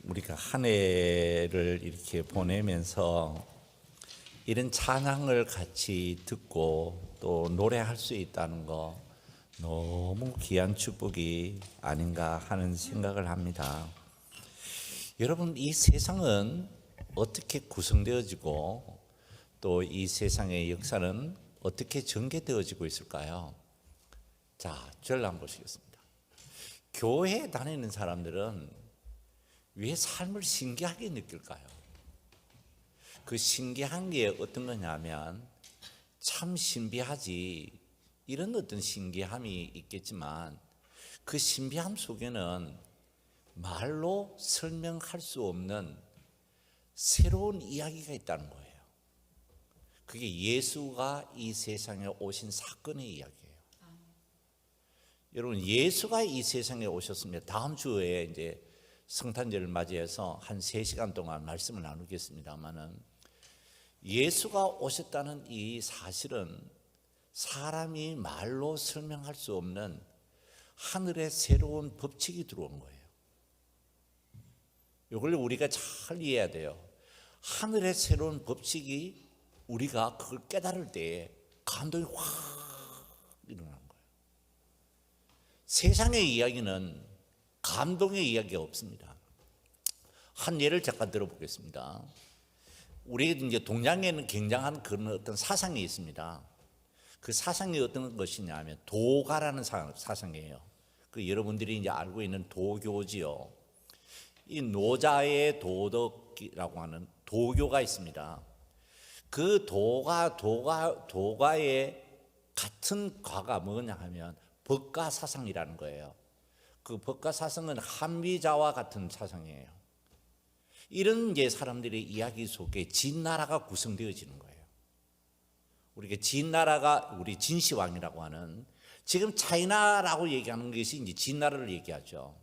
우리가 한 해를 이렇게 보내면서 이런 찬양을 같이 듣고 또 노래할 수 있다는 거 너무 귀한 축복이 아닌가 하는 생각을 합니다. 여러분, 이 세상은 어떻게 구성되어지고 또 이 세상의 역사는 어떻게 전개되어지고 있을까요? 자, 저를 한번 보시겠습니다. 교회에 다니는 사람들은 왜 삶을 신기하게 느낄까요? 그 신기한 게 어떤 거냐면 참 신비하지, 이런 어떤 신기함이 있겠지만 그 신비함 속에는 말로 설명할 수 없는 새로운 이야기가 있다는 거예요. 그게 예수가 이 세상에 오신 사건의 이야기예요. 여러분, 예수가 이 세상에 오셨습니다. 다음 주에 이제 성탄절을 맞이해서 한 3시간 동안 말씀을 나누겠습니다만은, 예수가 오셨다는 이 사실은 사람이 말로 설명할 수 없는 하늘의 새로운 법칙이 들어온 거예요. 이걸 우리가 잘 이해해야 돼요. 하늘의 새로운 법칙이 우리가 그걸 깨달을 때에 감동이 확 일어나는 거예요. 세상의 이야기는 감동의 이야기가 없습니다. 한 예를 잠깐 들어보겠습니다. 우리 이제 동양에는 굉장한 그런 어떤 사상이 있습니다. 그 사상이 어떤 것이냐면 도가라는 사상이에요. 그 여러분들이 이제 알고 있는 도교지요. 이 노자의 도덕이라고 하는 도교가 있습니다. 그 도가의 같은 과가 뭐냐 하면 법가사상이라는 거예요. 그 법가사상은 한미자와 같은 사상이에요. 이런 이제 사람들의 이야기 속에 진나라가 구성되어지는 거예요. 우리가 진나라가 우리 진시황이라고 하는, 지금 차이나라고 얘기하는 것이 이제 진나라를 얘기하죠.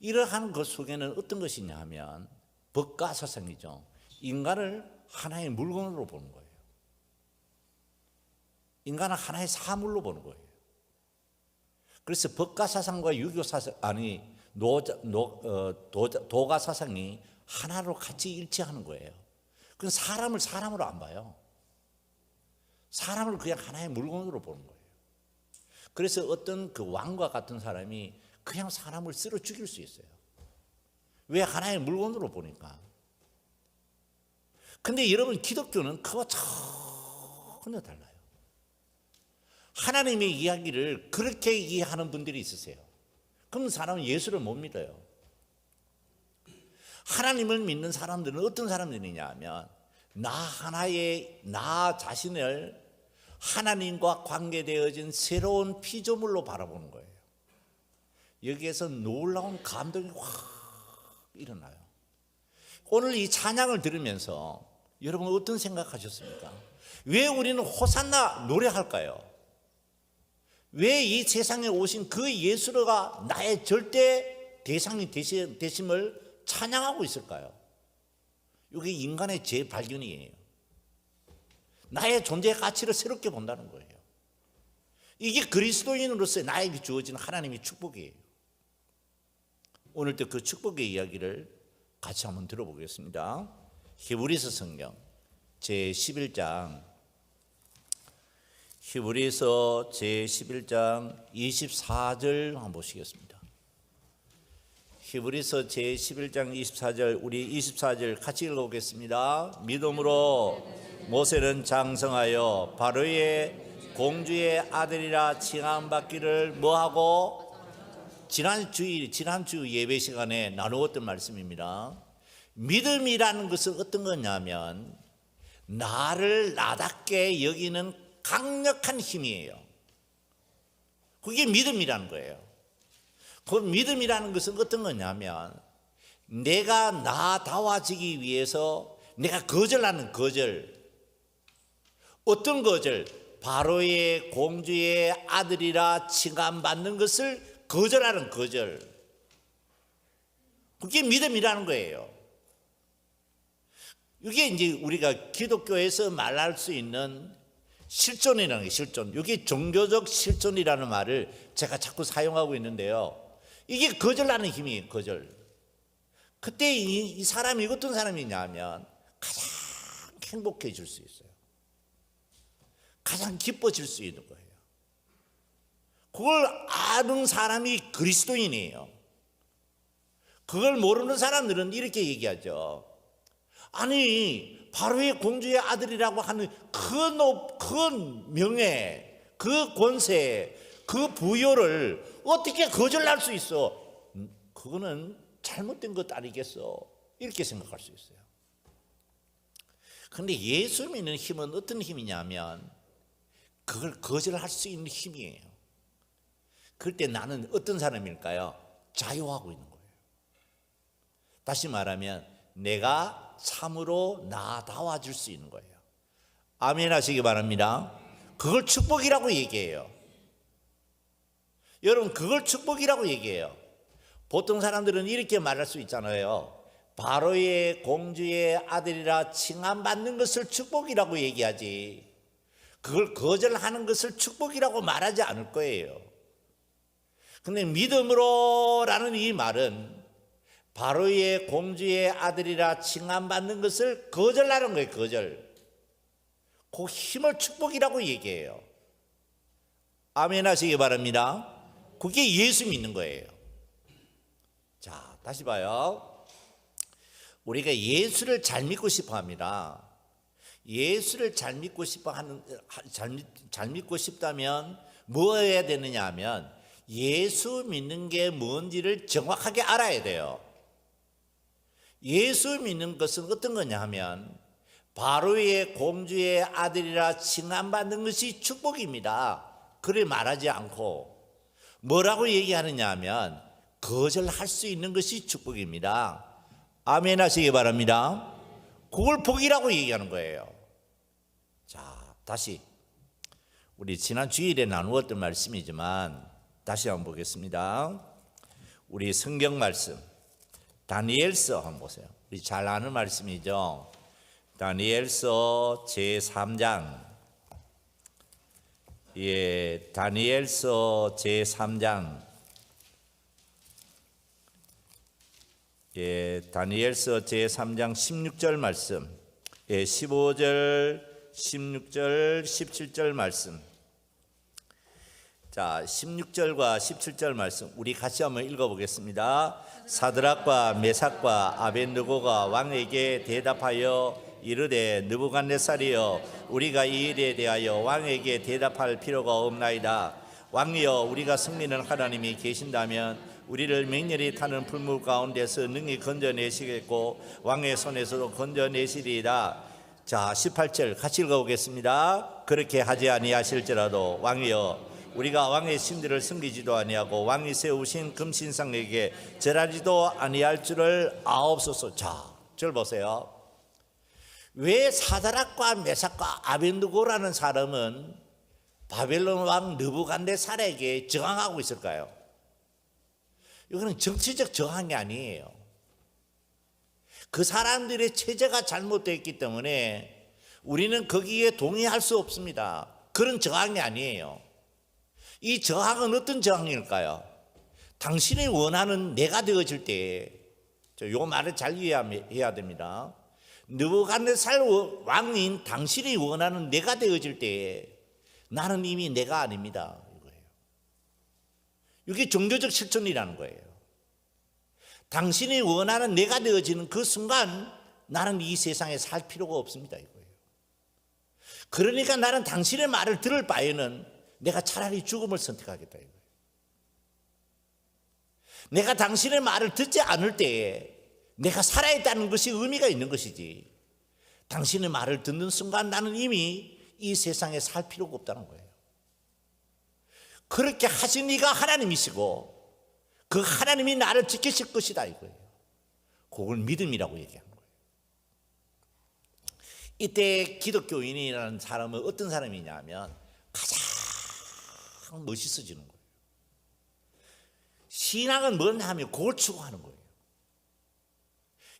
이러한 것 속에는 어떤 것이냐 하면 법가사상이죠. 인간을 하나의 물건으로 보는 거예요. 인간은 하나의 사물로 보는 거예요. 그래서 법가사상과 유교사상, 도가사상이 하나로 같이 일치하는 거예요. 그건 사람을 사람으로 안 봐요. 사람을 그냥 하나의 물건으로 보는 거예요. 그래서 어떤 그 왕과 같은 사람이 그냥 사람을 쓸어 죽일 수 있어요. 왜? 하나의 물건으로 보니까. 근데 여러분, 기독교는 그와 전혀 달라요. 하나님의 이야기를 그렇게 이해하는 분들이 있으세요. 그럼 사람은 예수를 못 믿어요. 하나님을 믿는 사람들은 어떤 사람들이냐 하면 나 자신을 하나님과 관계되어진 새로운 피조물로 바라보는 거예요. 여기에서 놀라운 감동이 확 일어나요. 오늘 이 찬양을 들으면서 여러분 어떤 생각하셨습니까? 왜 우리는 호산나 노래할까요? 왜 이 세상에 오신 그 예수가 나의 절대 대상이 되심을 찬양하고 있을까요? 이게 인간의 재발견이에요. 나의 존재의 가치를 새롭게 본다는 거예요. 이게 그리스도인으로서 나에게 주어진 하나님의 축복이에요. 오늘도 그 축복의 이야기를 같이 한번 들어보겠습니다. 히브리서 성경 제11장, 히브리서 제11장 24절 한번 보시겠습니다. 히브리서 제11장 24절, 우리 24절 같이 읽어보겠습니다. 믿음으로 모세는 장성하여 바로의 공주의 아들이라 칭함받기를 뭐하고? 지난주 예배 시간에 나누었던 말씀입니다. 믿음이라는 것은 어떤 거냐면 나를 나답게 여기는 강력한 힘이에요. 그게 믿음이라는 거예요. 그 믿음이라는 것은 어떤 거냐면 내가 나다워지기 위해서 내가 거절하는 거절. 어떤 거절? 바로의 공주의 아들이라 칭함받는 것을 거절하는 거절. 그게 믿음이라는 거예요. 이게 이제 우리가 기독교에서 말할 수 있는 실존이라는 게 실존. 이게 종교적 실존이라는 말을 제가 자꾸 사용하고 있는데요. 이게 거절하는 힘이에요. 거절. 그때 이 사람이 어떤 사람이냐면 가장 행복해질 수 있어요. 가장 기뻐질 수 있는 거예요. 그걸 아는 사람이 그리스도인이에요. 그걸 모르는 사람들은 이렇게 얘기하죠. 아니, 바로의 공주의 아들이라고 하는 큰 명예, 그 권세, 그 부여를 어떻게 거절할 수 있어? 그거는 잘못된 것 아니겠어? 이렇게 생각할 수 있어요. 그런데 예수 믿는 힘은 어떤 힘이냐면 그걸 거절할 수 있는 힘이에요. 그럴 때 나는 어떤 사람일까요? 자유하고 있는 거예요. 다시 말하면 내가 참으로 나다워질 수 있는 거예요. 아멘 하시기 바랍니다. 그걸 축복이라고 얘기해요. 여러분, 그걸 축복이라고 얘기해요. 보통 사람들은 이렇게 말할 수 있잖아요. 바로의 공주의 아들이라 칭함받는 것을 축복이라고 얘기하지, 그걸 거절하는 것을 축복이라고 말하지 않을 거예요. 근데 믿음으로라는 이 말은 바로의 공주의 아들이라 칭함받는 것을 거절하는 거예요. 거절. 그 힘을 축복이라고 얘기해요. 아멘 하시기 바랍니다. 그게 예수 믿는 거예요. 자, 다시 봐요. 우리가 예수를 잘 믿고 싶어 합니다. 예수를 잘 믿고 싶다면 뭐 해야 되느냐 하면 예수 믿는 게 뭔지를 정확하게 알아야 돼요. 예수 믿는 것은 어떤 거냐 하면 바로의 공주의 아들이라 칭함받는 것이 축복입니다. 그래 말하지 않고 뭐라고 얘기하느냐 하면 거절할 수 있는 것이 축복입니다. 아멘 하시기 바랍니다. 그걸 복이라고 얘기하는 거예요. 자, 다시 우리 지난 주일에 나누었던 말씀이지만 다시 한번 보겠습니다. 우리 성경 말씀 다니엘서 한번 보세요. 우리 잘 아는 말씀이죠. 다니엘서 제3장. 예, 다니엘서 제3장. 예, 다니엘서 제3장 16절 말씀. 예, 15절, 16절, 17절 말씀. 자, 16절과 17절 말씀 우리 같이 한번 읽어보겠습니다. 사드락과 메삭과 아벳느고가 왕에게 대답하여 이르되 느부갓네살이여, 우리가 이 일에 대하여 왕에게 대답할 필요가 없나이다. 왕이여, 우리가 승리는 하나님이 계신다면 우리를 맹렬히 타는 풀물 가운데서 능히 건져내시겠고 왕의 손에서도 건져내시리이다. 자, 18절 같이 읽어보겠습니다. 그렇게 하지 아니하실지라도 왕이여, 우리가 왕의 신들을 섬기지도 아니하고 왕이 세우신 금신상에게 절하지도 아니할 줄을 아옵소서. 자, 절 보세요. 왜 사드락과 메삭과 아벳느고라는 사람은 바벨론 왕 느부갓네살에게 저항하고 있을까요? 이거는 정치적 저항이 아니에요. 그 사람들의 체제가 잘못되었기 때문에 우리는 거기에 동의할 수 없습니다. 그런 저항이 아니에요. 이 저항은 어떤 저항일까요? 당신이 원하는 내가 되어질 때, 이 말을 잘 이해해야 됩니다. 느부갓네살 왕인 당신이 원하는 내가 되어질 때 나는 이미 내가 아닙니다. 이거예요. 이게 종교적 실천이라는 거예요. 당신이 원하는 내가 되어지는 그 순간 나는 이 세상에 살 필요가 없습니다. 이거예요. 그러니까 나는 당신의 말을 들을 바에는 내가 차라리 죽음을 선택하겠다. 이거예요. 내가 당신의 말을 듣지 않을 때에 내가 살아있다는 것이 의미가 있는 것이지, 당신의 말을 듣는 순간 나는 이미 이 세상에 살 필요가 없다는 거예요. 그렇게 하신 이가 하나님이시고 그 하나님이 나를 지키실 것이다 이거예요. 그걸 믿음이라고 얘기하는 거예요. 이때 기독교인이라는 사람은 어떤 사람이냐면 가장 멋있어지는 거예요. 신앙은 뭐냐 하면 그걸 추구하는 거예요.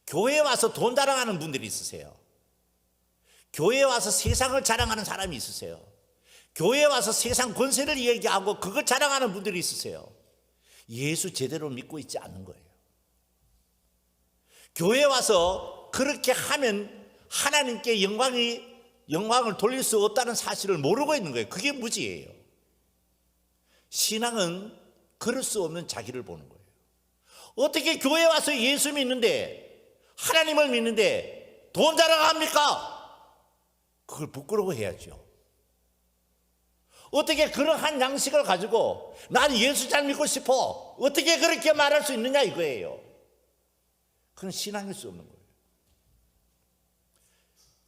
교회에 와서 돈 자랑하는 분들이 있으세요. 교회에 와서 세상을 자랑하는 사람이 있으세요. 교회에 와서 세상 권세를 얘기하고 그걸 자랑하는 분들이 있으세요. 예수 제대로 믿고 있지 않는 거예요. 교회 와서 그렇게 하면 하나님께 영광을 돌릴 수 없다는 사실을 모르고 있는 거예요. 그게 무지예요. 신앙은 그럴 수 없는 자기를 보는 거예요. 어떻게 교회 와서 예수 믿는데, 하나님을 믿는데 돈 자랑합니까? 그걸 부끄러워해야죠. 어떻게 그러한 양식을 가지고 난 예수 잘 믿고 싶어, 어떻게 그렇게 말할 수 있느냐 이거예요. 그건 신앙일 수 없는 거예요.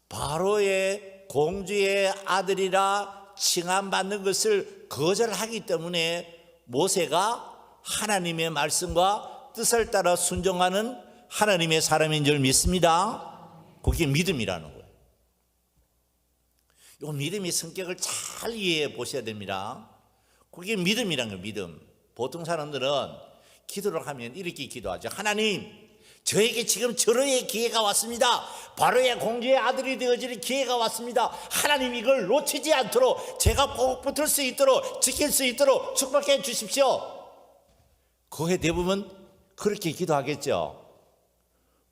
바로의 공주의 아들이라 칭함받는 것을 거절하기 때문에 모세가 하나님의 말씀과 뜻을 따라 순종하는 하나님의 사람인 줄 믿습니다. 그게 믿음이라는 거예요. 이 믿음의 성격을 잘 이해해 보셔야 됩니다. 그게 믿음이라는 거예요. 믿음. 보통 사람들은 기도를 하면 이렇게 기도하죠. 하나님, 저에게 지금 절호의 기회가 왔습니다. 바로의 공주의 아들이 되어질 기회가 왔습니다. 하나님, 이걸 놓치지 않도록 제가 꼭 붙을 수 있도록, 지킬 수 있도록 축복해 주십시오. 거의 대부분 그렇게 기도하겠죠.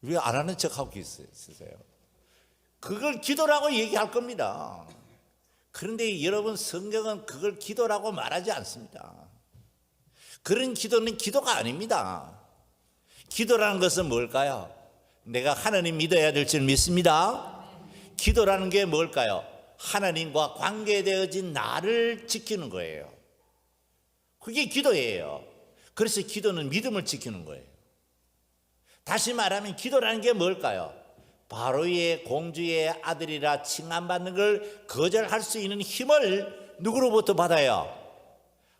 왜 안 하는 척하고 있으세요? 그걸 기도라고 얘기할 겁니다. 그런데 여러분, 성경은 그걸 기도라고 말하지 않습니다. 그런 기도는 기도가 아닙니다. 기도라는 것은 뭘까요? 내가 하나님 믿어야 될 줄 믿습니다. 기도라는 게 뭘까요? 하나님과 관계되어진 나를 지키는 거예요. 그게 기도예요. 그래서 기도는 믿음을 지키는 거예요. 다시 말하면 기도라는 게 뭘까요? 바로의 공주의 아들이라 칭함받는 걸 거절할 수 있는 힘을 누구로부터 받아요?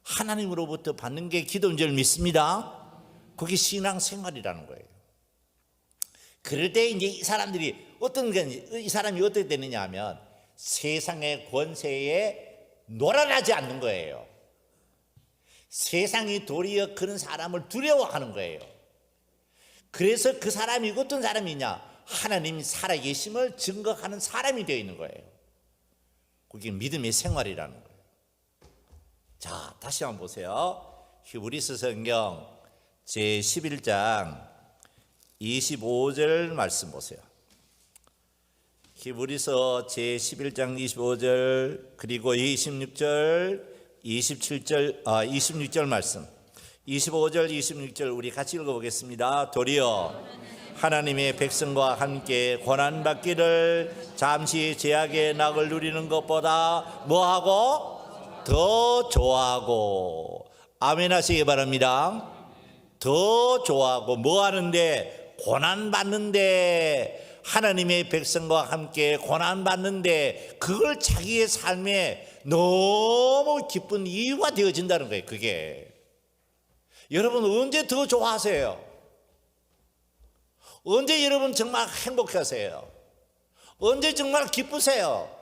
하나님으로부터 받는 게 기도인 줄 믿습니다. 그게 신앙생활이라는 거예요. 그럴 때 이제 이 사람이 어떻게 되느냐 하면 세상의 권세에 놀아나지 않는 거예요. 세상이 도리어 그런 사람을 두려워하는 거예요. 그래서 그 사람이 어떤 사람이냐? 하나님 살아계심을 증거하는 사람이 되어 있는 거예요. 그게 믿음의 생활이라는 거예요. 자, 다시 한번 보세요. 히브리서 성경 제11장 25절 말씀 보세요. 히브리서 제11장 25절 그리고 26절 26절 말씀, 25절 26절 우리 같이 읽어보겠습니다. 도리어 하나님의 백성과 함께 고난받기를 잠시 죄악의 낙을 누리는 것보다 뭐하고? 더 좋아하고. 아멘 하시기 바랍니다. 더 좋아하고. 뭐 하는데? 고난받는데, 하나님의 백성과 함께 고난받는데 그걸 자기의 삶에 너무 기쁜 이유가 되어진다는 거예요. 그게 여러분 언제 더 좋아하세요? 언제 여러분 정말 행복하세요? 언제 정말 기쁘세요?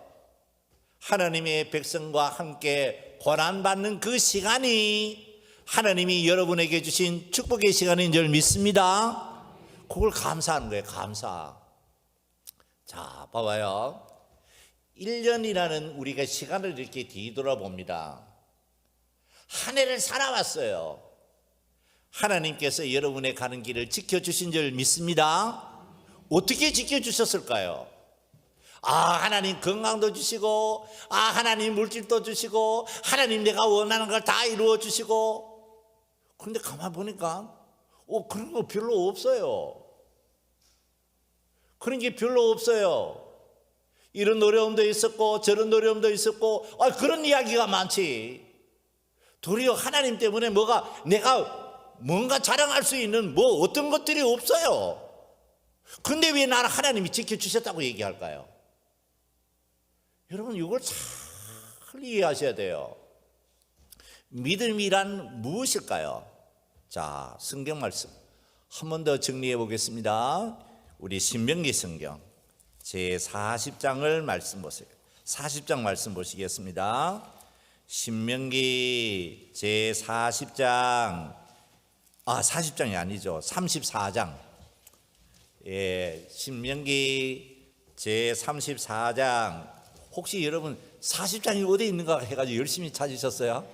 하나님의 백성과 함께 고난받는 그 시간이 하나님이 여러분에게 주신 축복의 시간인 줄 믿습니다. 그걸 감사하는 거예요. 감사. 자, 봐봐요. 1년이라는 우리가 시간을 이렇게 뒤돌아봅니다. 한 해를 살아왔어요. 하나님께서 여러분의 가는 길을 지켜주신 줄 믿습니다. 어떻게 지켜주셨을까요? 하나님 건강도 주시고, 하나님 물질도 주시고, 하나님 내가 원하는 걸 다 이루어 주시고. 그런데 가만 보니까 그런 거 별로 없어요. 그런 게 별로 없어요. 이런 어려움도 있었고 저런 어려움도 있었고 그런 이야기가 많지. 도리어 하나님 때문에 내가 뭔가 자랑할 수 있는 어떤 것들이 없어요. 근데 왜 나를 하나님이 지켜주셨다고 얘기할까요? 여러분 이걸 잘 이해하셔야 돼요. 믿음이란 무엇일까요? 자, 성경 말씀 한 번 더 정리해 보겠습니다. 우리 신명기 성경 제40장을 말씀 보세요. 40장 말씀 보시겠습니다. 신명기 제40장 40장이 아니죠. 34장. 신명기 제34장. 혹시 여러분 40장이 어디 있는가 해가지고 열심히 찾으셨어요?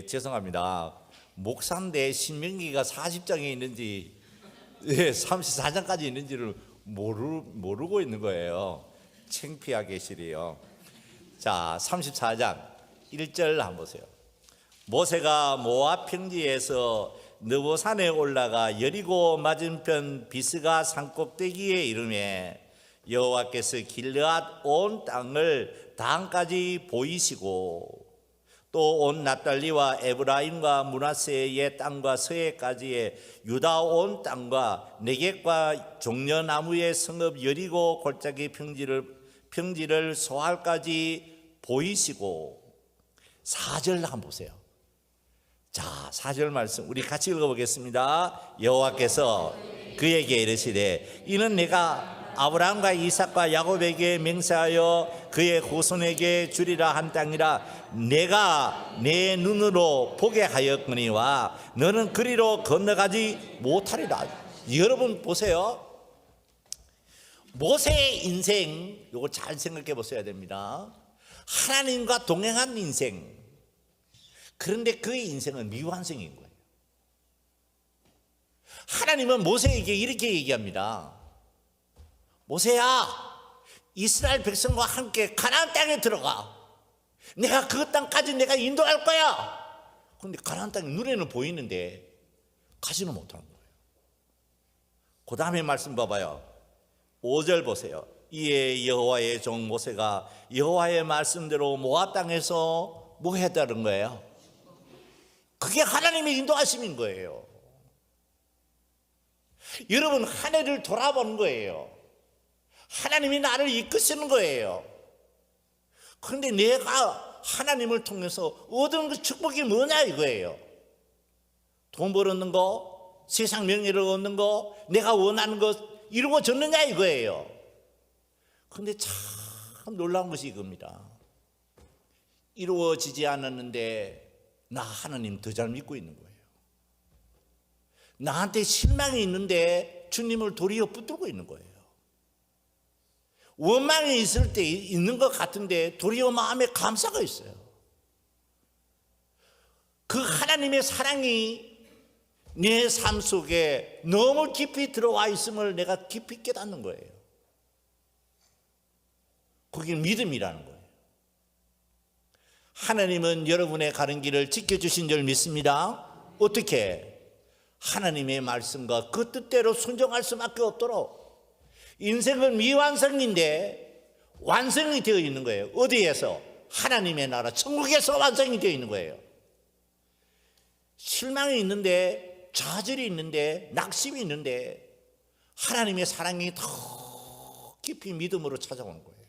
죄송합니다. 목사인데 신명기가 40장에 있는지 예, 34장까지 있는지를 모르고 있는 거예요. 창피하게 시리요. 자, 34장 1절 한번 보세요. 모세가 모압 평지에서 느보산에 올라가 여리고 맞은편 비스가 산꼭대기에 이르매 여호와께서 길르앗 온 땅을 단까지 보이시고 또 온 납달리와 에브라임과 므낫세의 땅과 서해까지의 유다 온 땅과 네겝과 종려나무의 성읍 여리고 골짜기 평지를 소알까지 보이시고 4절 한번 보세요. 자, 4절 말씀 우리 같이 읽어보겠습니다. 여호와께서 그에게 이르시되 이는 내가 아브라함과 이삭과 야곱에게 맹세하여 그의 후손에게 주리라 한 땅이라 내가 내 눈으로 보게 하였거니와 너는 그리로 건너가지 못하리라. 여러분 보세요. 모세의 인생 이거 잘 생각해 보셔야 됩니다. 하나님과 동행한 인생. 그런데 그의 인생은 미완성인 거예요. 하나님은 모세에게 이렇게 얘기합니다. 모세야, 이스라엘 백성과 함께 가나안 땅에 들어가. 내가 그 땅까지 내가 인도할 거야. 그런데 가나안 땅이 눈에는 보이는데 가지는 못하는 거예요. 그 다음에 말씀 봐봐요. 5절 보세요. 이에 여호와의 종 모세가 여호와의 말씀대로 모압 땅에서 뭐 했다는 거예요? 그게 하나님의 인도하심인 거예요. 여러분, 한 해를 돌아보는 거예요. 하나님이 나를 이끄시는 거예요. 그런데 내가 하나님을 통해서 얻은 그 축복이 뭐냐 이거예요. 돈 벌었는 거, 세상 명예를 얻는 거, 내가 원하는 거 이루어졌느냐 이거예요. 그런데 참 놀라운 것이 이겁니다. 이루어지지 않았는데 나 하나님 더 잘 믿고 있는 거예요. 나한테 실망이 있는데 주님을 도리어 붙들고 있는 거예요. 원망이 있을 때 있는 것 같은데 도리어 마음에 감사가 있어요. 그 하나님의 사랑이 내 삶 속에 너무 깊이 들어와 있음을 내가 깊이 깨닫는 거예요. 그게 믿음이라는 거예요. 하나님은 여러분의 가는 길을 지켜주신 줄 믿습니다. 어떻게? 하나님의 말씀과 그 뜻대로 순종할 수밖에 없도록. 인생은 미완성인데 완성이 되어 있는 거예요. 어디에서? 하나님의 나라 천국에서 완성이 되어 있는 거예요. 실망이 있는데, 좌절이 있는데, 낙심이 있는데 하나님의 사랑이 더 깊이 믿음으로 찾아오는 거예요.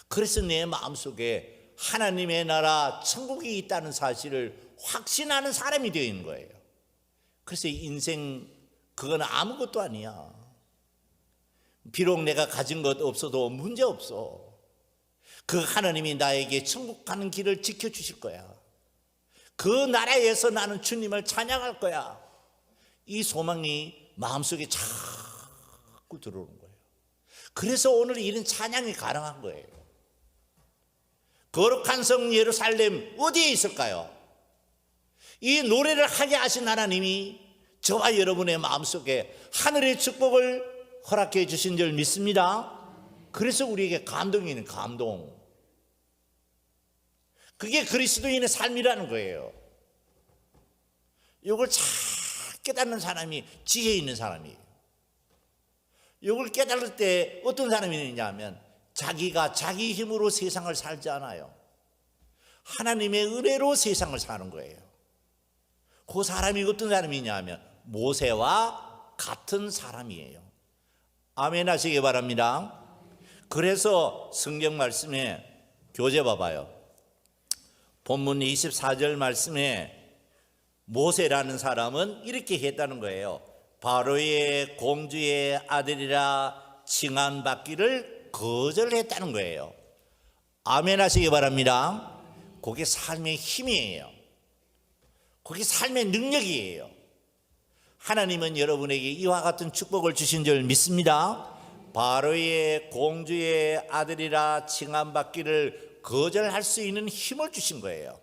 그래서 내 마음속에 하나님의 나라 천국이 있다는 사실을 확신하는 사람이 되어 있는 거예요. 그래서 인생 그건 아무것도 아니야. 비록 내가 가진 것 없어도 문제없어. 그 하나님이 나에게 천국 가는 길을 지켜주실 거야. 그 나라에서 나는 주님을 찬양할 거야. 이 소망이 마음속에 자꾸 들어오는 거예요. 그래서 오늘 이런 찬양이 가능한 거예요. 거룩한 성 예루살렘 어디에 있을까요? 이 노래를 하게 하신 하나님이 저와 여러분의 마음속에 하늘의 축복을 허락해 주신 줄 믿습니다. 그래서 우리에게 감동이 있는 감동. 그게 그리스도인의 삶이라는 거예요. 이걸 잘 깨닫는 사람이 지혜 있는 사람이에요. 이걸 깨달을 때 어떤 사람이 있느냐 하면 자기가 자기 힘으로 세상을 살지 않아요. 하나님의 은혜로 세상을 사는 거예요. 그 사람이 어떤 사람이냐 하면 모세와 같은 사람이에요. 아멘 하시기 바랍니다. 그래서 성경 말씀에 교재 봐봐요. 본문 24절 말씀에 모세라는 사람은 이렇게 했다는 거예요. 바로의 공주의 아들이라 칭함받기를 거절했다는 거예요. 아멘 하시기 바랍니다. 그게 삶의 힘이에요. 그게 삶의 능력이에요. 하나님은 여러분에게 이와 같은 축복을 주신 줄 믿습니다. 바로의 공주의 아들이라 칭함받기를 거절할 수 있는 힘을 주신 거예요.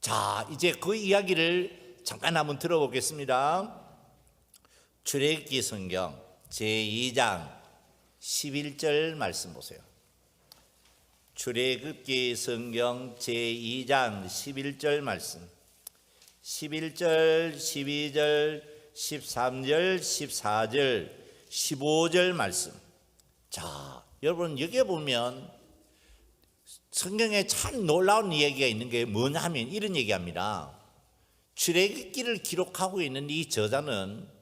자, 이제 그 이야기를 잠깐 한번 들어보겠습니다. 출애굽기 성경 제2장 11절 말씀 보세요. 출애굽기 성경 제2장 11절 말씀. 11절, 12절, 13절, 14절, 15절 말씀. 자, 여러분 여기에 보면 성경에 참 놀라운 이야기가 있는 게 뭐냐 하면 이런 얘기합니다. 출애굽기를 기록하고 있는 이 저자는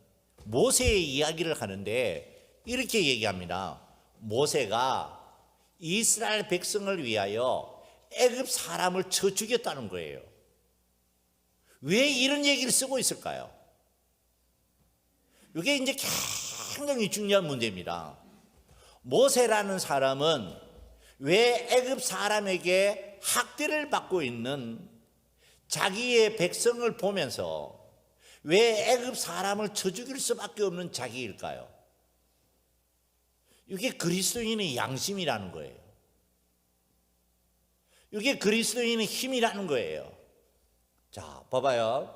모세의 이야기를 하는데 이렇게 얘기합니다. 모세가 이스라엘 백성을 위하여 애굽 사람을 쳐 죽였다는 거예요. 왜 이런 얘기를 쓰고 있을까요? 이게 이제 굉장히 중요한 문제입니다. 모세라는 사람은 왜 애굽 사람에게 학대를 받고 있는 자기의 백성을 보면서 왜 애굽 사람을 쳐 죽일 수밖에 없는 자기일까요? 이게 그리스도인의 양심이라는 거예요. 이게 그리스도인의 힘이라는 거예요. 자, 봐봐요.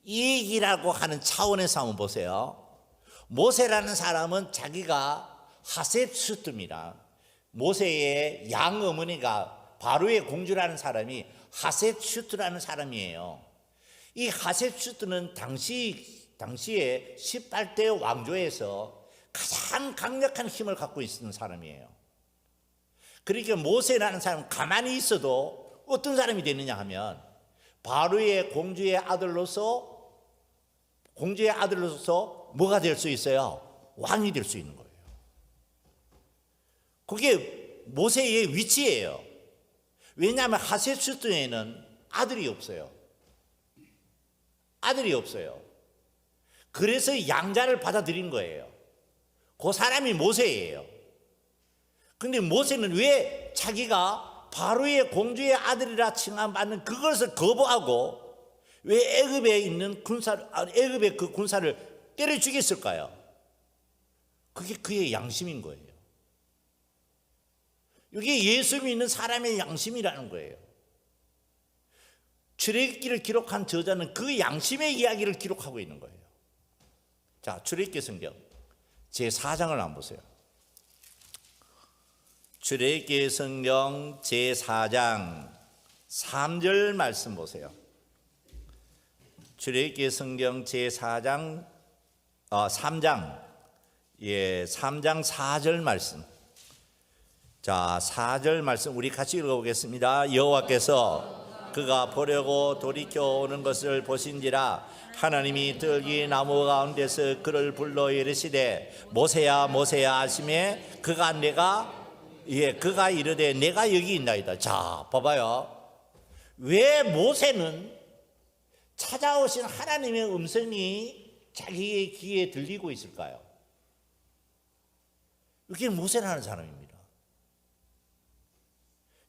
이익이라고 하는 차원에서 한번 보세요. 모세라는 사람은 자기가 하셋슈트입니다. 모세의 양 어머니가 바로의 공주라는 사람이 하셋슈트라는 사람이에요. 이 하셋슈트는 당시에 18대 왕조에서 가장 강력한 힘을 갖고 있는 사람이에요. 그러니까 모세라는 사람은 가만히 있어도 어떤 사람이 되느냐 하면 바로의 공주의 아들로서 뭐가 될 수 있어요? 왕이 될 수 있는 거예요. 그게 모세의 위치예요. 왜냐하면 하셋슈트에는 아들이 없어요. 그래서 양자를 받아들인 거예요. 그 사람이 모세예요. 근데 모세는 왜 자기가 바로의 공주의 아들이라 칭함받는 그것을 거부하고 왜 애굽의 그 군사를 때려 죽였을까요? 그게 그의 양심인 거예요. 이게 예수 믿는 사람의 양심이라는 거예요. 출애굽기를 기록한 저자는 그 양심의 이야기를 기록하고 있는 거예요. 자, 출애굽기 성경 제4장을 한번 보세요. 출애굽기 성경 제4장 3절 말씀 보세요. 출애굽기 성경 제4장 3장 4절 말씀. 자, 4절 말씀 우리 같이 읽어보겠습니다. 여호와께서 그가 보려고 돌이켜 오는 것을 보신지라 하나님이 들기 나무 가운데서 그를 불러 이르시되 모세야 모세야 하시매 그가 이르되 내가 여기 있나이다. 자, 봐봐요. 왜 모세는 찾아오신 하나님의 음성이 자기의 귀에 들리고 있을까요? 이게 모세라는 사람입니다.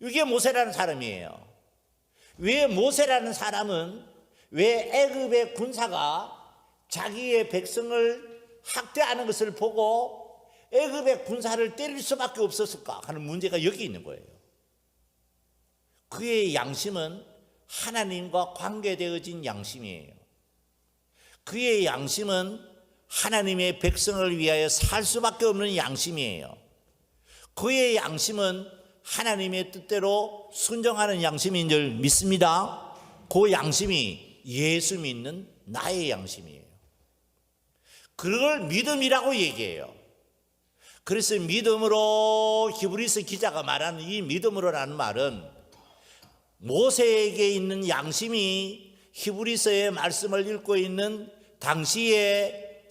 이게 모세라는 사람이에요. 왜 모세라는 사람은 왜 애굽의 군사가 자기의 백성을 학대하는 것을 보고 애굽의 군사를 때릴 수밖에 없었을까 하는 문제가 여기 있는 거예요. 그의 양심은 하나님과 관계되어진 양심이에요. 그의 양심은 하나님의 백성을 위하여 살 수밖에 없는 양심이에요. 그의 양심은 하나님의 뜻대로 순종하는 양심인 줄 믿습니다. 그 양심이 예수 믿는 나의 양심이에요. 그걸 믿음이라고 얘기해요. 그래서 믿음으로 히브리서 기자가 말하는 이 믿음으로라는 말은 모세에게 있는 양심이 히브리서의 말씀을 읽고 있는 당시의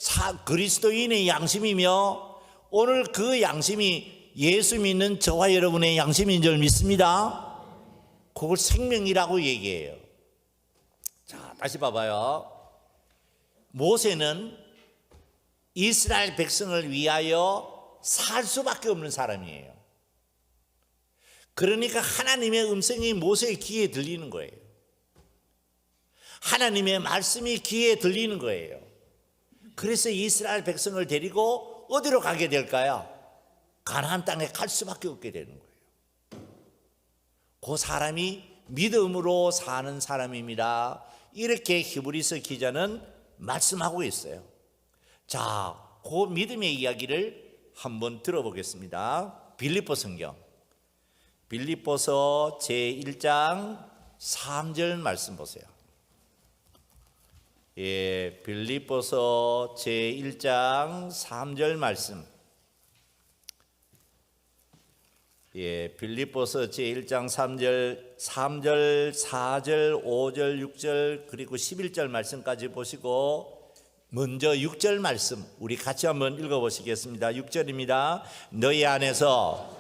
그리스도인의 양심이며 오늘 그 양심이 예수 믿는 저와 여러분의 양심인 줄 믿습니다. 그걸 생명이라고 얘기해요. 자, 다시 봐봐요. 모세는 이스라엘 백성을 위하여 살 수밖에 없는 사람이에요. 그러니까 하나님의 음성이 모세의 귀에 들리는 거예요. 하나님의 말씀이 귀에 들리는 거예요. 그래서 이스라엘 백성을 데리고 어디로 가게 될까요? 가나안 땅에 갈 수밖에 없게 되는 거예요. 그 사람이 믿음으로 사는 사람입니다. 이렇게 히브리서 기자는 말씀하고 있어요. 자, 그 믿음의 이야기를 한번 들어보겠습니다. 빌립보 성경 빌립보서 제1장 3절 말씀 보세요. 예, 빌립보서 제1장 3절 말씀. 예, 빌립보서 제1장 3절, 4절, 5절, 6절 그리고 11절 말씀까지 보시고 먼저 6절 말씀 우리 같이 한번 읽어보시겠습니다. 6절입니다. 너희 안에서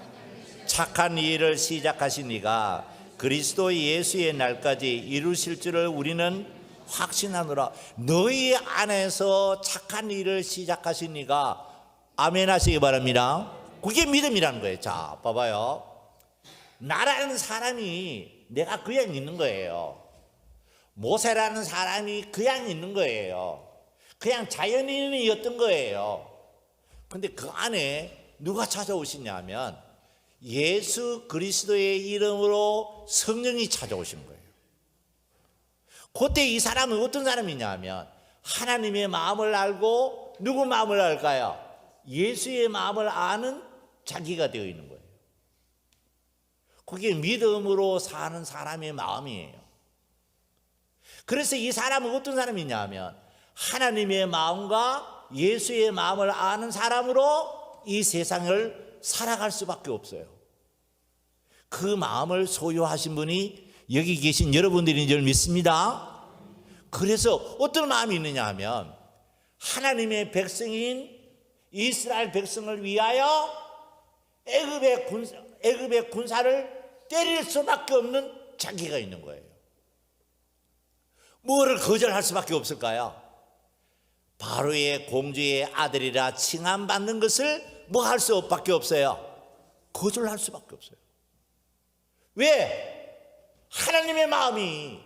착한 일을 시작하신 이가 그리스도 예수의 날까지 이루실 줄을 우리는 확신하노라. 너희 안에서 착한 일을 시작하신 이가 아멘 하시기 바랍니다. 그게 믿음이라는 거예요. 자, 봐봐요. 나라는 사람이 내가 그냥 있는 거예요. 모세라는 사람이 그냥 있는 거예요. 그냥 자연인이었던 거예요. 근데 그 안에 누가 찾아오시냐면 예수 그리스도의 이름으로 성령이 찾아오신 거예요. 그때 이 사람은 어떤 사람이냐면 하나님의 마음을 알고 누구 마음을 알까요? 예수의 마음을 아는 자기가 되어 있는 거예요. 그게 믿음으로 사는 사람의 마음이에요. 그래서 이 사람은 어떤 사람이냐면 하나님의 마음과 예수의 마음을 아는 사람으로 이 세상을 살아갈 수밖에 없어요. 그 마음을 소유하신 분이 여기 계신 여러분들인 줄 믿습니다. 그래서 어떤 마음이 있느냐 하면 하나님의 백성인 이스라엘 백성을 위하여 애굽의 군사를 때릴 수밖에 없는 자기가 있는 거예요. 뭐를 거절할 수밖에 없을까요? 바로의 공주의 아들이라 칭함받는 것을 뭐 할 수밖에 없어요? 거절할 수밖에 없어요. 왜? 하나님의 마음이,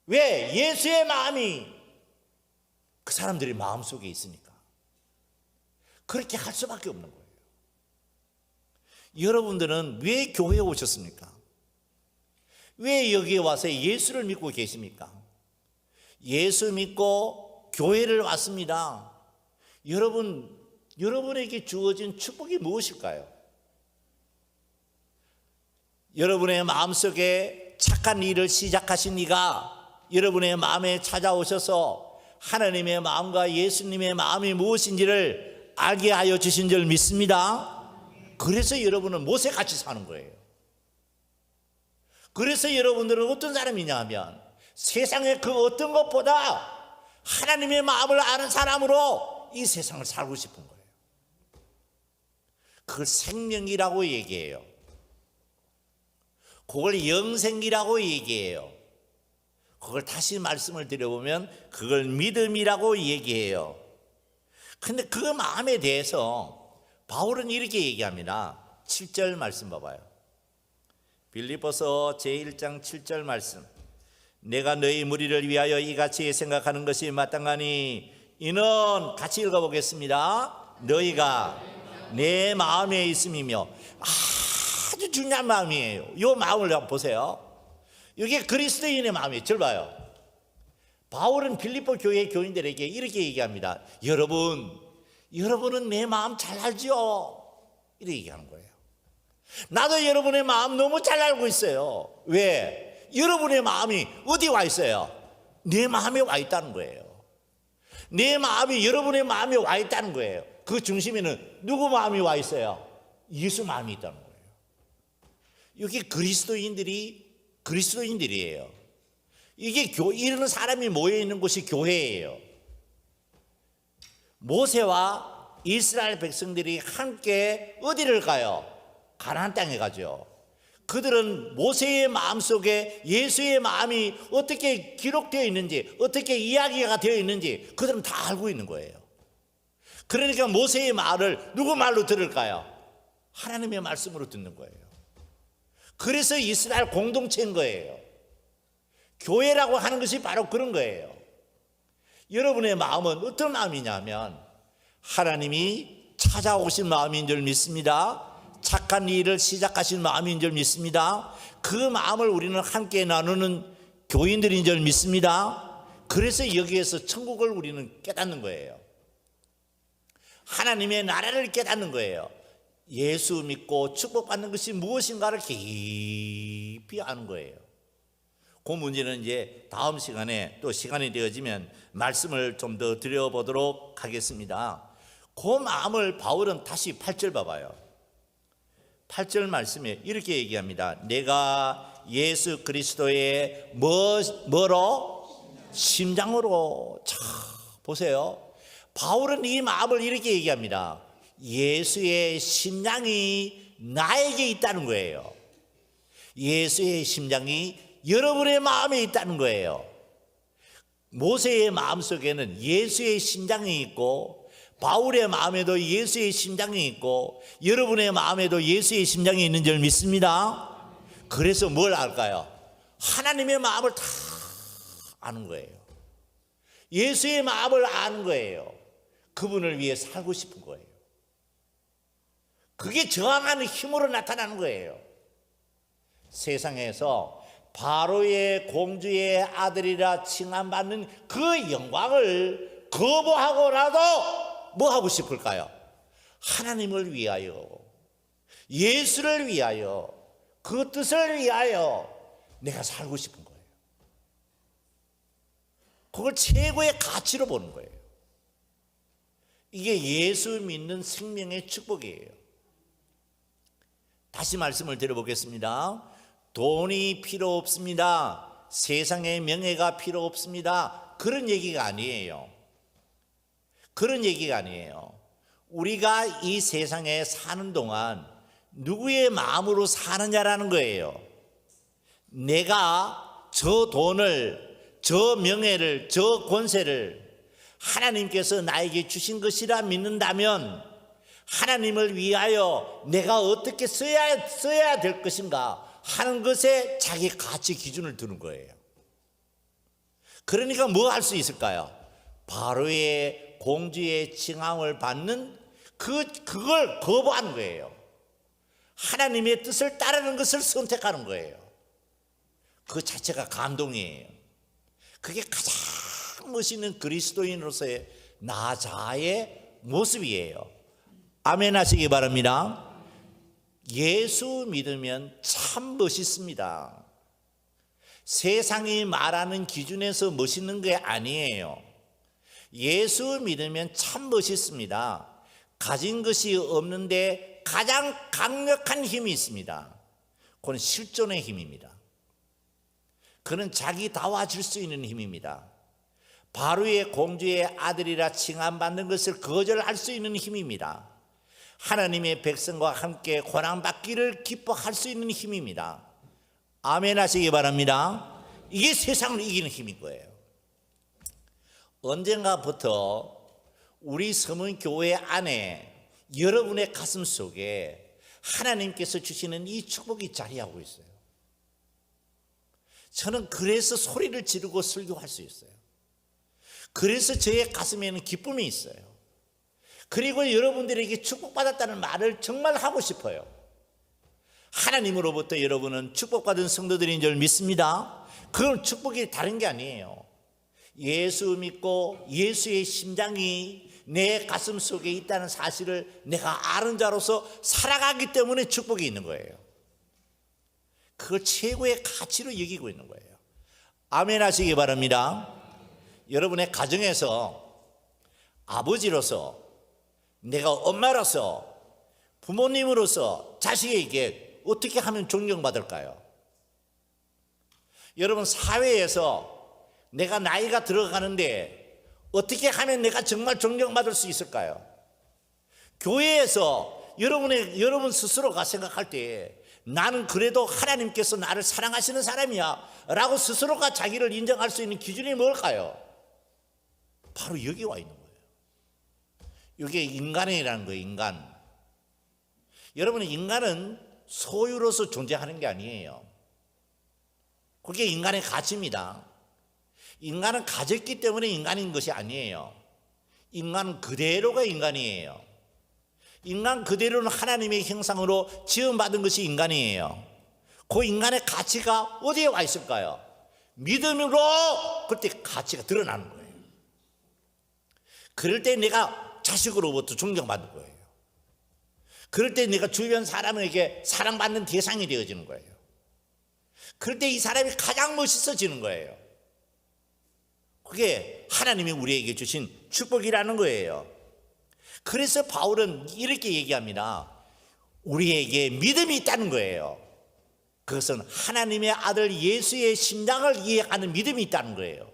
왜? 예수의 마음이 그 사람들의 마음속에 있으니까 그렇게 할 수밖에 없는 거예요. 여러분들은 왜 교회에 오셨습니까? 왜 여기에 와서 예수를 믿고 계십니까? 예수 믿고 교회를 왔습니다. 여러분에게 주어진 축복이 무엇일까요? 여러분의 마음속에 착한 일을 시작하신 이가 여러분의 마음에 찾아오셔서 하나님의 마음과 예수님의 마음이 무엇인지를 알게 하여 주신 줄 믿습니다. 그래서 여러분은 모세같이 사는 거예요. 그래서 여러분들은 어떤 사람이냐 하면 세상의 그 어떤 것보다 하나님의 마음을 아는 사람으로 이 세상을 살고 싶은 거예요. 그걸 생명이라고 얘기해요. 그걸 영생이라고 얘기해요. 그걸 다시 말씀을 드려보면 그걸 믿음이라고 얘기해요. 근데 그 마음에 대해서 바울은 이렇게 얘기합니다. 7절 말씀 봐봐요. 빌립보서 제1장 7절 말씀. 내가 너희 무리를 위하여 이같이 생각하는 것이 마땅하니 이는 같이 읽어보겠습니다. 너희가 내 마음에 있음이며 아주 중요한 마음이에요. 이 마음을 한번 보세요. 이게 그리스도인의 마음이에요. 절 봐요. 바울은 빌립보 교회 교인들에게 이렇게 얘기합니다. 여러분은 내 마음 잘 알죠? 이렇게 얘기하는 거예요. 나도 여러분의 마음 너무 잘 알고 있어요. 왜? 여러분의 마음이 어디 와 있어요? 내 마음에 와 있다는 거예요. 내 마음이 여러분의 마음에 와 있다는 거예요. 그 중심에는 누구 마음이 와 있어요? 예수 마음이 있다는 거예요. 이게 그리스도인들이에요. 이게 이런 사람이 모여 있는 곳이 교회예요. 모세와 이스라엘 백성들이 함께 어디를 가요? 가나안 땅에 가죠. 그들은 모세의 마음속에 예수의 마음이 어떻게 기록되어 있는지, 어떻게 이야기가 되어 있는지 그들은 다 알고 있는 거예요. 그러니까 모세의 말을 누구 말로 들을까요? 하나님의 말씀으로 듣는 거예요. 그래서 이스라엘 공동체인 거예요. 교회라고 하는 것이 바로 그런 거예요. 여러분의 마음은 어떤 마음이냐면 하나님이 찾아오신 마음인 줄 믿습니다. 착한 일을 시작하신 마음인 줄 믿습니다. 그 마음을 우리는 함께 나누는 교인들인 줄 믿습니다. 그래서 여기에서 천국을 우리는 깨닫는 거예요. 하나님의 나라를 깨닫는 거예요. 예수 믿고 축복받는 것이 무엇인가를 깊이 아는 거예요. 그 문제는 이제 다음 시간에 또 시간이 되어지면 말씀을 좀 더 드려보도록 하겠습니다. 그 마음을 바울은 다시 8절 봐봐요. 8절 말씀에 이렇게 얘기합니다. 내가 예수 그리스도의 뭐로? 심장으로. 자, 보세요. 바울은 이 마음을 이렇게 얘기합니다. 예수의 심장이 나에게 있다는 거예요. 예수의 심장이 여러분의 마음에 있다는 거예요. 모세의 마음속에는 예수의 심장이 있고, 바울의 마음에도 예수의 심장이 있고, 여러분의 마음에도 예수의 심장이 있는 줄 믿습니다. 그래서 뭘 알까요? 하나님의 마음을 다 아는 거예요. 예수의 마음을 아는 거예요. 그분을 위해 살고 싶은 거예요. 그게 저항하는 힘으로 나타나는 거예요. 세상에서 바로의 공주의 아들이라 칭함받는 그 영광을 거부하고라도 뭐 하고 싶을까요? 하나님을 위하여, 예수를 위하여, 그 뜻을 위하여 내가 살고 싶은 거예요. 그걸 최고의 가치로 보는 거예요. 이게 예수 믿는 생명의 축복이에요. 다시 말씀을 드려보겠습니다. 돈이 필요 없습니다. 세상의 명예가 필요 없습니다. 그런 얘기가 아니에요. 그런 얘기가 아니에요. 우리가 이 세상에 사는 동안 누구의 마음으로 사느냐라는 거예요. 내가 저 돈을, 저 명예를, 저 권세를 하나님께서 나에게 주신 것이라 믿는다면 하나님을 위하여 내가 어떻게 써야 될 것인가 하는 것에 자기 가치 기준을 두는 거예요. 그러니까 뭐 할 수 있을까요? 바로의 공주의 칭함을 받는 그걸 거부하는 거예요. 하나님의 뜻을 따르는 것을 선택하는 거예요. 그 자체가 감동이에요. 그게 가장 멋있는 그리스도인으로서의 나 자아의 모습이에요. 아멘 하시기 바랍니다. 예수 믿으면 참 멋있습니다. 세상이 말하는 기준에서 멋있는 게 아니에요. 예수 믿으면 참 멋있습니다. 가진 것이 없는데 가장 강력한 힘이 있습니다. 그건 실존의 힘입니다. 그는 자기 다와줄 수 있는 힘입니다. 바로의 공주의 아들이라 칭함받는 것을 거절할 수 있는 힘입니다. 하나님의 백성과 함께 고난받기를 기뻐할 수 있는 힘입니다. 아멘 하시기 바랍니다. 이게 세상을 이기는 힘인 거예요. 언젠가부터 우리 서문교회 안에 여러분의 가슴 속에 하나님께서 주시는 이 축복이 자리하고 있어요. 저는 그래서 소리를 지르고 설교할 수 있어요. 그래서 저의 가슴에는 기쁨이 있어요. 그리고 여러분들에게 축복받았다는 말을 정말 하고 싶어요. 하나님으로부터 여러분은 축복받은 성도들인 줄 믿습니다. 그건 축복이 다른 게 아니에요. 예수 믿고 예수의 심장이 내 가슴 속에 있다는 사실을 내가 아는 자로서 살아가기 때문에 축복이 있는 거예요. 그걸 최고의 가치로 여기고 있는 거예요. 아멘 하시기 바랍니다. 여러분의 가정에서 아버지로서, 내가 엄마로서, 부모님으로서 자식에게 어떻게 하면 존경받을까요? 여러분, 사회에서 내가 나이가 들어가는데 어떻게 하면 내가 정말 존경받을 수 있을까요? 교회에서 여러분 스스로가 생각할 때 나는 그래도 하나님께서 나를 사랑하시는 사람이야 라고 스스로가 자기를 인정할 수 있는 기준이 뭘까요? 바로 여기 와 있는 거예요. 이게 인간이라는 거예요. 인간. 여러분, 인간은 소유로서 존재하는 게 아니에요. 그게 인간의 가치입니다. 인간은 가졌기 때문에 인간인 것이 아니에요. 인간은 그대로가 인간이에요. 인간 그대로는 하나님의 형상으로 지음받은 것이 인간이에요. 그 인간의 가치가 어디에 와 있을까요? 믿음으로 그때 가치가 드러나는 거예요. 그럴 때 내가 자식으로부터 존경받을 거예요. 그럴 때 내가 주변 사람에게 사랑받는 대상이 되어지는 거예요. 그럴 때 이 사람이 가장 멋있어지는 거예요. 그게 하나님이 우리에게 주신 축복이라는 거예요. 그래서 바울은 이렇게 얘기합니다. 우리에게 믿음이 있다는 거예요. 그것은 하나님의 아들 예수의 심장을 이해하는 믿음이 있다는 거예요.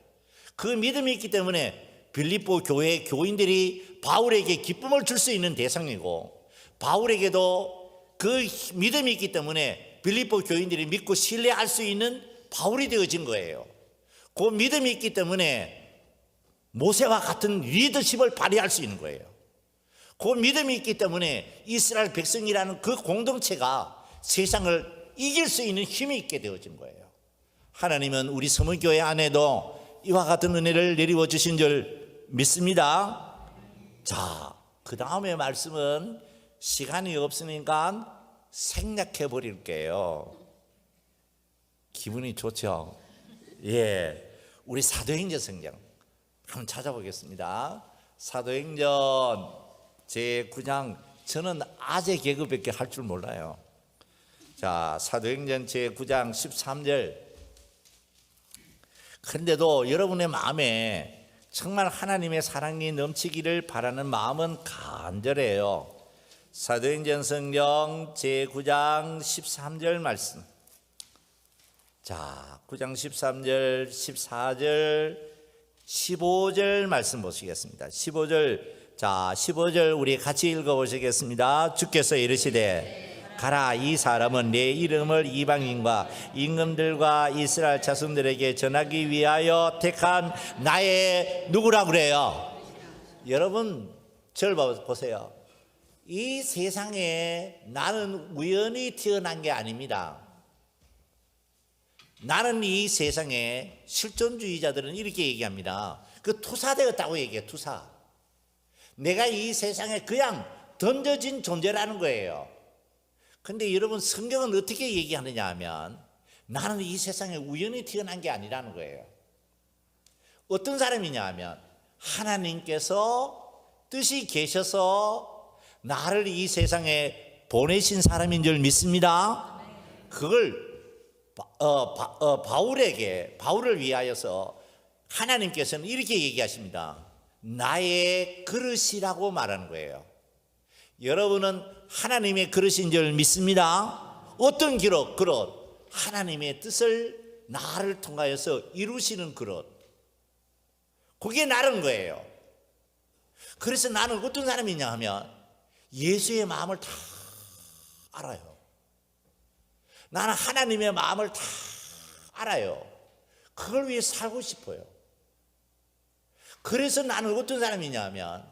그 믿음이 있기 때문에 빌립보 교회 교인들이 바울에게 기쁨을 줄 수 있는 대상이고, 바울에게도 그 믿음이 있기 때문에 빌립보 교인들이 믿고 신뢰할 수 있는 바울이 되어진 거예요. 그 믿음이 있기 때문에 모세와 같은 리더십을 발휘할 수 있는 거예요. 그 믿음이 있기 때문에 이스라엘 백성이라는 그 공동체가 세상을 이길 수 있는 힘이 있게 되어진 거예요. 하나님은 우리 서문교회 안에도 이와 같은 은혜를 내리워 주신 줄 믿습니다. 자, 그 다음에 말씀은 시간이 없으니까 생략해 버릴게요. 기분이 좋죠? 예, 우리 사도행전 성경 한번 찾아보겠습니다. 사도행전 제9장, 저는 아재 개그밖에 할 줄 몰라요. 자, 사도행전 제9장 13절. 그런데도 여러분의 마음에 정말 하나님의 사랑이 넘치기를 바라는 마음은 간절해요. 사도행전 성경 제9장 13절 말씀. 자, 9장 13절, 14절, 15절 말씀 보시겠습니다. 15절. 자, 15절 우리 같이 읽어보시겠습니다. 주께서 이르시되 가라, 이 사람은 내 이름을 이방인과 임금들과 이스라엘 자손들에게 전하기 위하여 택한 나의 누구라 그래요? 여러분 저를 보세요. 이 세상에 나는 우연히 태어난 게 아닙니다. 나는 이 세상에 실존주의자들은 이렇게 얘기합니다. 그 투사되었다고 얘기해요. 투사. 내가 이 세상에 그냥 던져진 존재라는 거예요. 근데 여러분 성경은 어떻게 얘기하느냐 하면 나는 이 세상에 우연히 태어난 게 아니라는 거예요. 어떤 사람이냐 하면 하나님께서 뜻이 계셔서 나를 이 세상에 보내신 사람인 줄 믿습니다. 그걸 바울을 위하여서 하나님께서는 이렇게 얘기하십니다. 나의 그릇이라고 말하는 거예요. 여러분은 하나님의 그릇인 줄 믿습니다. 어떤 그릇? 하나님의 뜻을 나를 통하여서 이루시는 그릇. 그게 나는 거예요. 그래서 나는 어떤 사람이냐 하면 예수의 마음을 다 알아요. 나는 하나님의 마음을 다 알아요. 그걸 위해 살고 싶어요. 그래서 나는 어떤 사람이냐 하면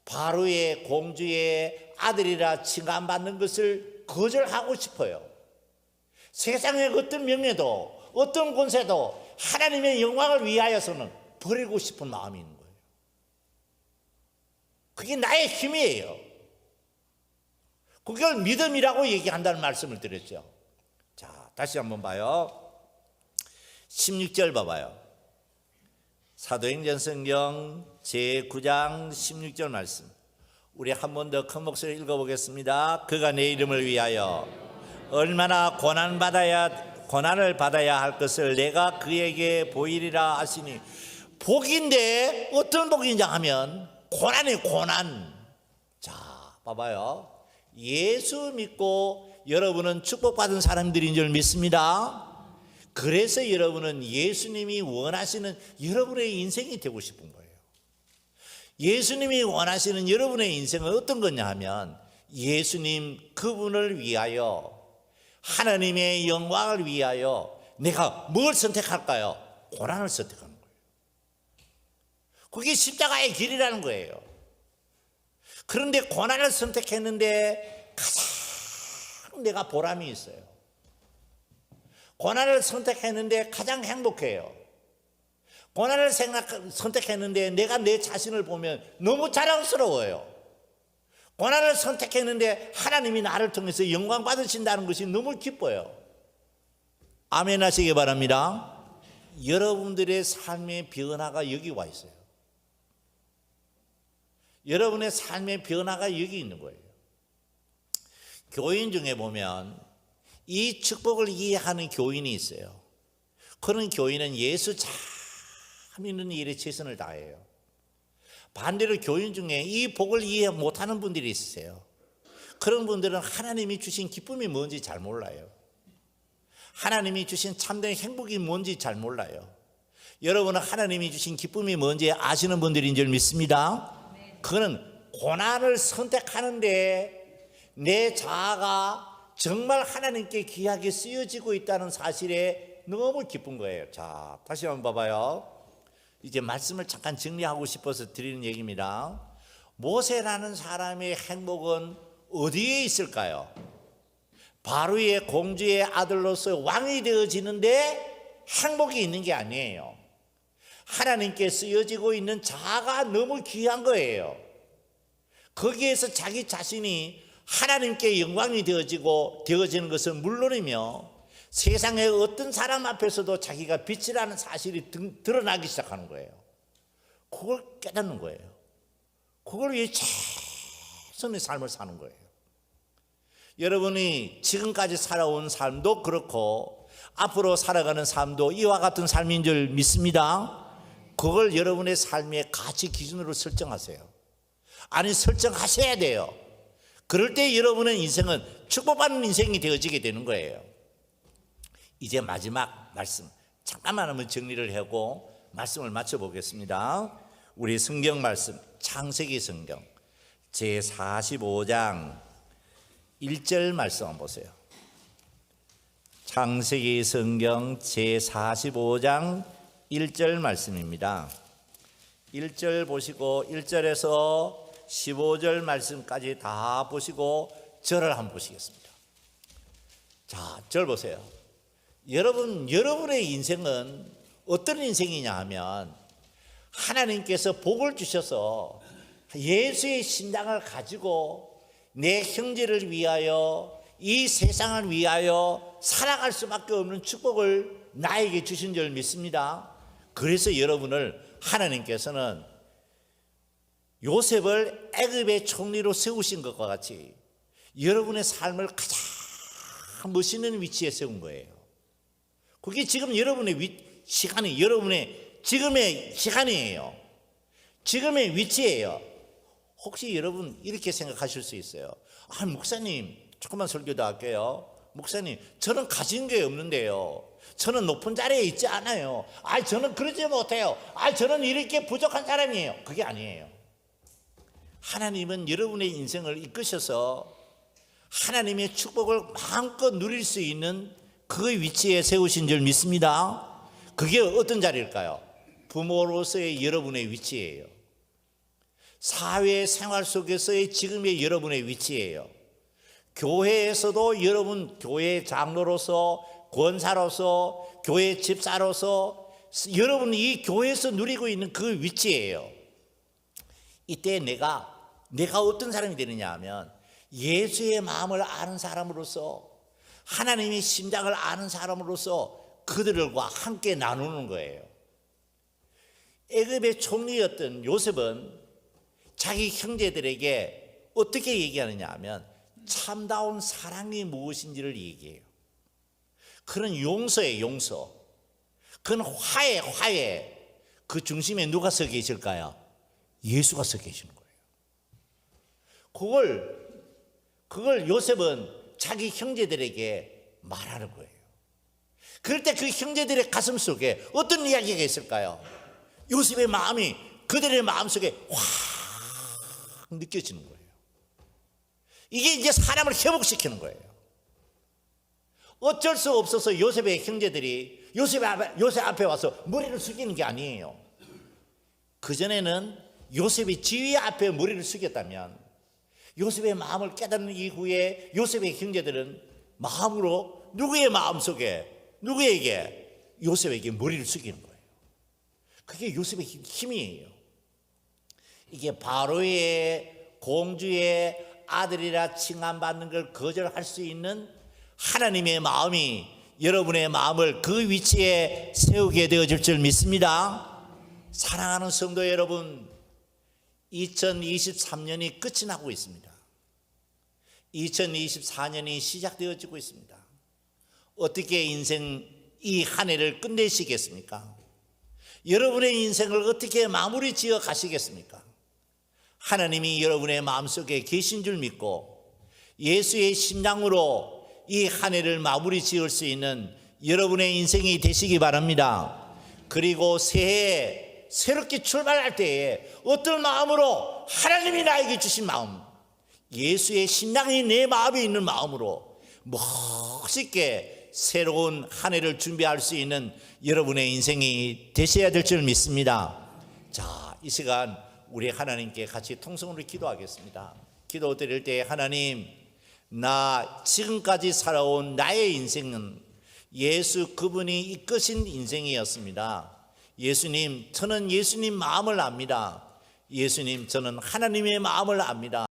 바로의 공주의 아들이라 칭함받는 것을 거절하고 싶어요. 세상의 어떤 명예도 어떤 권세도 하나님의 영광을 위하여서는 버리고 싶은 마음이 있는 거예요. 그게 나의 힘이에요. 그걸 믿음이라고 얘기한다는 말씀을 드렸죠. 자, 다시 한번 봐요. 16절 봐봐요. 사도행전 성경 제9장 16절 말씀. 우리 한 번 더 큰 목소리로 읽어보겠습니다. 그가 내 이름을 위하여 얼마나 고난을 받아야 할 것을 내가 그에게 보이리라 하시니. 복인데 어떤 복이냐 하면 고난이에요. 고난. 자, 봐봐요. 예수 믿고 여러분은 축복받은 사람들인 줄 믿습니다. 그래서 여러분은 예수님이 원하시는 여러분의 인생이 되고 싶은 거예요. 예수님이 원하시는 여러분의 인생은 어떤 거냐 하면 예수님 그분을 위하여 하나님의 영광을 위하여 내가 뭘 선택할까요? 고난을 선택하는 거예요. 그게 십자가의 길이라는 거예요. 그런데 고난을 선택했는데 가장 내가 보람이 있어요. 고난을 선택했는데 가장 행복해요. 고난을 선택했는데 내가 내 자신을 보면 너무 자랑스러워요. 고난을 선택했는데 하나님이 나를 통해서 영광 받으신다는 것이 너무 기뻐요. 아멘 하시기 바랍니다. 여러분들의 삶의 변화가 여기 와 있어요. 여러분의 삶의 변화가 여기 있는 거예요. 교인 중에 보면 이 축복을 이해하는 교인이 있어요. 그런 교인은 예수 잘 믿는 일에 최선을 다해요. 반대로 교인 중에 이 복을 이해 못하는 분들이 있으세요. 그런 분들은 하나님이 주신 기쁨이 뭔지 잘 몰라요. 하나님이 주신 참된 행복이 뭔지 잘 몰라요. 여러분은 하나님이 주신 기쁨이 뭔지 아시는 분들인 줄 믿습니다. 그거는 고난을 선택하는데 내 자아가 정말 하나님께 귀하게 쓰여지고 있다는 사실에 너무 기쁜 거예요. 자, 다시 한번 봐봐요. 이제 말씀을 잠깐 정리하고 싶어서 드리는 얘기입니다. 모세라는 사람의 행복은 어디에 있을까요? 바로의 공주의 아들로서 왕이 되어지는데 행복이 있는 게 아니에요. 하나님께 쓰여지고 있는 자아가 너무 귀한 거예요. 거기에서 자기 자신이 하나님께 영광이 되어지는 것은 물론이며 세상의 어떤 사람 앞에서도 자기가 빛이라는 사실이 드러나기 시작하는 거예요. 그걸 깨닫는 거예요. 그걸 위해 최선의 삶을 사는 거예요. 여러분이 지금까지 살아온 삶도 그렇고 앞으로 살아가는 삶도 이와 같은 삶인 줄 믿습니다. 그걸 여러분의 삶의 가치 기준으로 설정하세요. 아니, 설정하셔야 돼요. 그럴 때 여러분의 인생은 축복받는 인생이 되어지게 되는 거예요. 이제 마지막 말씀 잠깐만 한번 정리를 하고 말씀을 마쳐보겠습니다. 우리 성경 말씀 창세기 성경 제45장 1절 말씀 한번 보세요. 창세기 성경 제45장 1절 말씀입니다. 1절 보시고 1절에서 15절 말씀까지 다 보시고 절을 한번 보시겠습니다. 자, 절 보세요. 여러분의 인생은 어떤 인생이냐 하면 하나님께서 복을 주셔서 예수의 신앙을 가지고 내 형제를 위하여 이 세상을 위하여 살아갈 수밖에 없는 축복을 나에게 주신 줄 믿습니다. 그래서 여러분을 하나님께서는 요셉을 애굽의 총리로 세우신 것과 같이 여러분의 삶을 가장 멋있는 위치에 세운 거예요. 그게 지금 여러분의 시간이 여러분의 지금의 시간이에요. 지금의 위치예요. 혹시 여러분 이렇게 생각하실 수 있어요. 아, 목사님 조금만 설교도 할게요. 목사님, 저는 가진 게 없는데요. 저는 높은 자리에 있지 않아요. 아, 저는 그러지 못해요. 아, 저는 이렇게 부족한 사람이에요. 그게 아니에요. 하나님은 여러분의 인생을 이끄셔서 하나님의 축복을 마음껏 누릴 수 있는 그 위치에 세우신 줄 믿습니다. 그게 어떤 자리일까요? 부모로서의 여러분의 위치예요. 사회 생활 속에서의 지금의 여러분의 위치예요. 교회에서도 여러분 교회 장로로서, 권사로서, 교회 집사로서 여러분이 이 교회에서 누리고 있는 그 위치예요. 이때 내가 어떤 사람이 되느냐 하면 예수의 마음을 아는 사람으로서, 하나님의 심장을 아는 사람으로서 그들과 함께 나누는 거예요. 애굽의 총리였던 요셉은 자기 형제들에게 어떻게 얘기하느냐 하면 참다운 사랑이 무엇인지를 얘기해요. 그런 용서예요, 용서. 그건 화해. 그 중심에 누가 서 계실까요? 예수가 서 계시는 거예요. 그걸 요셉은 자기 형제들에게 말하는 거예요. 그럴 때 그 형제들의 가슴 속에 어떤 이야기가 있을까요? 요셉의 마음이 그들의 마음속에 확 느껴지는 거예요. 이게 이제 사람을 회복시키는 거예요. 어쩔 수 없어서 요셉의 형제들이 요셉 앞에 와서 머리를 숙이는 게 아니에요. 그전에는 요셉이 지휘 앞에 머리를 숙였다면 요셉의 마음을 깨닫는 이후에 요셉의 형제들은 마음으로 누구에게 요셉에게 머리를 숙이는 거예요. 그게 요셉의 힘이에요. 이게 바로의 공주의 아들이라 칭함받는 걸 거절할 수 있는 하나님의 마음이 여러분의 마음을 그 위치에 세우게 되어질 줄 믿습니다. 사랑하는 성도 여러분, 2023년이 끝이 나고 있습니다. 2024년이 시작되어지고 있습니다. 어떻게 인생 이 한 해를 끝내시겠습니까? 여러분의 인생을 어떻게 마무리 지어 가시겠습니까? 하나님이 여러분의 마음속에 계신 줄 믿고 예수의 심장으로 이 한 해를 마무리 지을 수 있는 여러분의 인생이 되시기 바랍니다. 그리고 새해 새롭게 출발할 때에 어떤 마음으로, 하나님이 나에게 주신 마음, 예수의 심장이 내 마음에 있는 마음으로 멋있게 새로운 한 해를 준비할 수 있는 여러분의 인생이 되셔야 될 줄 믿습니다. 자, 이 시간 우리 하나님께 같이 통성으로 기도하겠습니다. 기도 드릴 때, 하나님, 나 지금까지 살아온 나의 인생은 예수 그분이 이끄신 인생이었습니다. 예수님, 저는 예수님 마음을 압니다. 예수님, 저는 하나님의 마음을 압니다.